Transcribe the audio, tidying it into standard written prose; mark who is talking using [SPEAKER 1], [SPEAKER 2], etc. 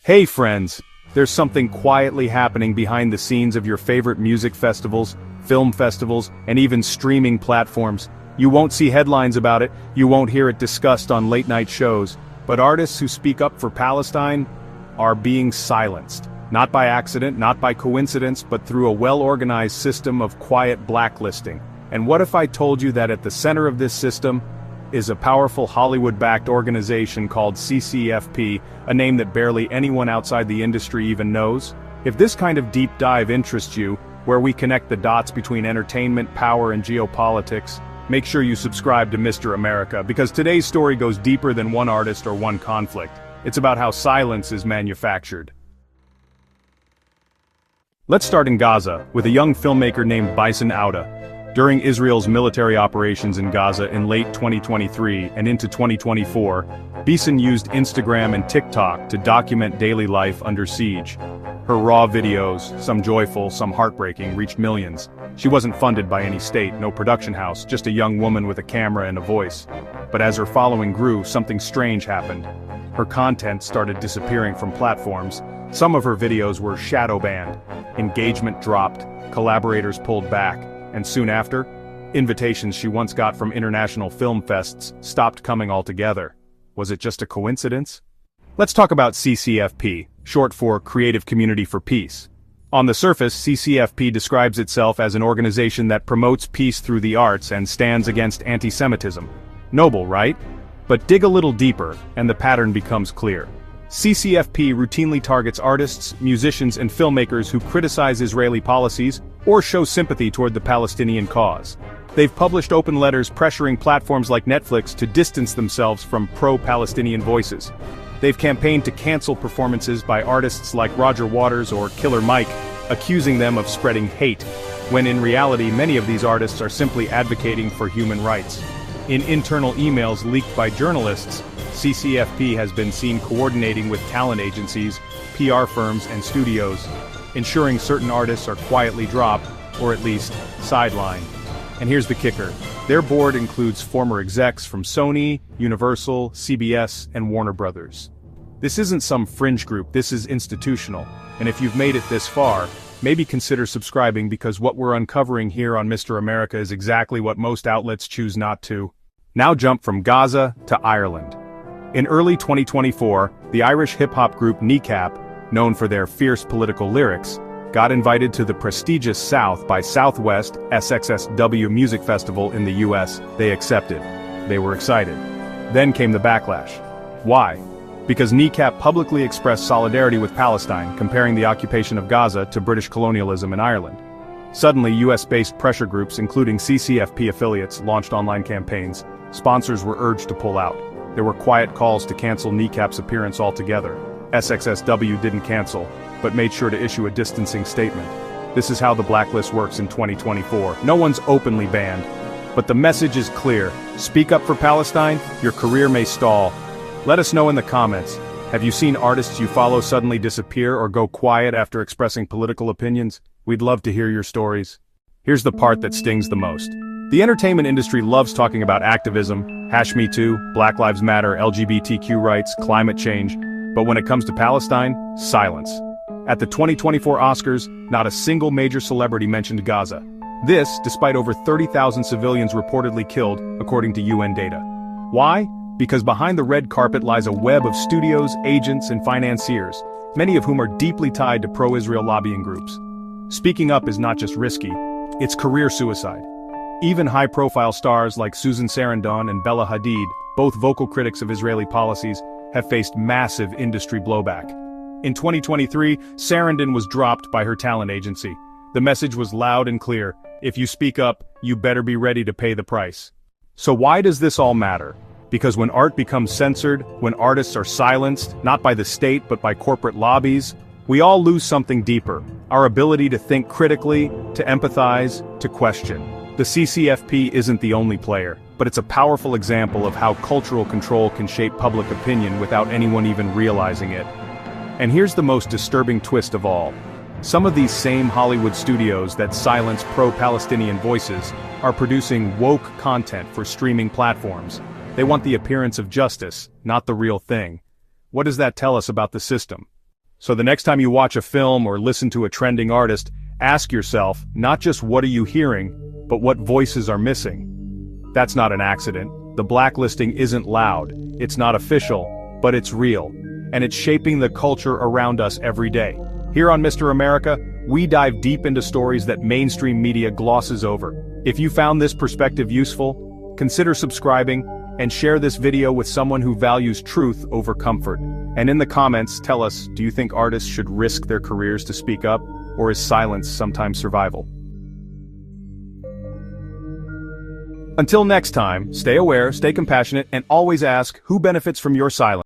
[SPEAKER 1] Hey friends, there's something quietly happening behind the scenes of your favorite music festivals, film festivals, and even streaming platforms. You won't see headlines about it, you won't hear it discussed on late-night shows, but artists who speak up for Palestine are being silenced. Not by accident, not by coincidence, but through a well-organized system of quiet blacklisting. And what if I told you that at the center of this system is a powerful Hollywood-backed organization called CCFP, a name that barely anyone outside the industry even knows? If this kind of deep dive interests you, where we connect the dots between entertainment, power, and geopolitics, make sure you subscribe to Mr. America, because today's story goes deeper than one artist or one conflict. It's about how silence is manufactured. Let's start in Gaza, with a young filmmaker named Bisan Owda. During Israel's military operations in Gaza in late 2023 and into 2024, Bisan used Instagram and TikTok to document daily life under siege. Her raw videos, some joyful, some heartbreaking, reached millions. She wasn't funded by any state, no production house, just a young woman with a camera and a voice. But as her following grew, something strange happened. Her content started disappearing from platforms. Some of her videos were shadow banned. Engagement dropped, collaborators pulled back. And soon after, invitations she once got from international film fests stopped coming altogether. Was it just a coincidence? Let's talk about CCFP, short for Creative Community for Peace. On the surface, CCFP describes itself as an organization that promotes peace through the arts and stands against anti-Semitism. Noble, right? But dig a little deeper, and the pattern becomes clear. CCFP routinely targets artists, musicians, and filmmakers who criticize Israeli policies or show sympathy toward the Palestinian cause. They've published open letters pressuring platforms like Netflix to distance themselves from pro-Palestinian voices. They've campaigned to cancel performances by artists like Roger Waters or Killer Mike, accusing them of spreading hate, when in reality many of these artists are simply advocating for human rights. In internal emails leaked by journalists, CCFP has been seen coordinating with talent agencies, PR firms, and studios, ensuring certain artists are quietly dropped, or at least sidelined. And here's the kicker. Their board includes former execs from Sony, Universal, CBS, and Warner Brothers. This isn't some fringe group, this is institutional. And if you've made it this far, maybe consider subscribing, because what we're uncovering here on Mr. America is exactly what most outlets choose not to. Now jump from Gaza to Ireland. In early 2024, the Irish hip-hop group Kneecap, known for their fierce political lyrics, got invited to the prestigious South by Southwest SXSW Music Festival in the US. They accepted. They were excited. Then came the backlash. Why? Because Kneecap publicly expressed solidarity with Palestine, comparing the occupation of Gaza to British colonialism in Ireland. Suddenly, US-based pressure groups, including CCFP affiliates, launched online campaigns. Sponsors were urged to pull out. There were quiet calls to cancel Kneecap's appearance altogether. SXSW didn't cancel, but made sure to issue a distancing statement. This is how the blacklist works in 2024. No one's openly banned, but the message is clear. Speak up for Palestine, your career may stall. Let us know in the comments. Have you seen artists you follow suddenly disappear or go quiet after expressing political opinions? We'd love to hear your stories. Here's the part that stings the most. The entertainment industry loves talking about activism, #MeToo, Black Lives Matter, LGBTQ rights, climate change, but when it comes to Palestine, silence. At the 2024 Oscars, not a single major celebrity mentioned Gaza. This, despite over 30,000 civilians reportedly killed, according to UN data. Why? Because behind the red carpet lies a web of studios, agents, and financiers, many of whom are deeply tied to pro-Israel lobbying groups. Speaking up is not just risky, it's career suicide. Even high-profile stars like Susan Sarandon and Bella Hadid, both vocal critics of Israeli policies, have faced massive industry blowback. In 2023, Sarandon was dropped by her talent agency. The message was loud and clear: if you speak up, you better be ready to pay the price. So why does this all matter? Because when art becomes censored, when artists are silenced, not by the state but by corporate lobbies, we all lose something deeper: our ability to think critically, to empathize, to question. The CCFP isn't the only player, but it's a powerful example of how cultural control can shape public opinion without anyone even realizing it. And here's the most disturbing twist of all. Some of these same Hollywood studios that silence pro-Palestinian voices are producing woke content for streaming platforms. They want the appearance of justice, not the real thing. What does that tell us about the system? So the next time you watch a film or listen to a trending artist, ask yourself, not just what are you hearing, but what voices are missing. That's not an accident. The blacklisting isn't loud, it's not official, but it's real. And it's shaping the culture around us every day. Here on Mr. America, we dive deep into stories that mainstream media glosses over. If you found this perspective useful, consider subscribing and share this video with someone who values truth over comfort. And in the comments, tell us, do you think artists should risk their careers to speak up, or is silence sometimes survival? Until next time, stay aware, stay compassionate, and always ask, who benefits from your silence?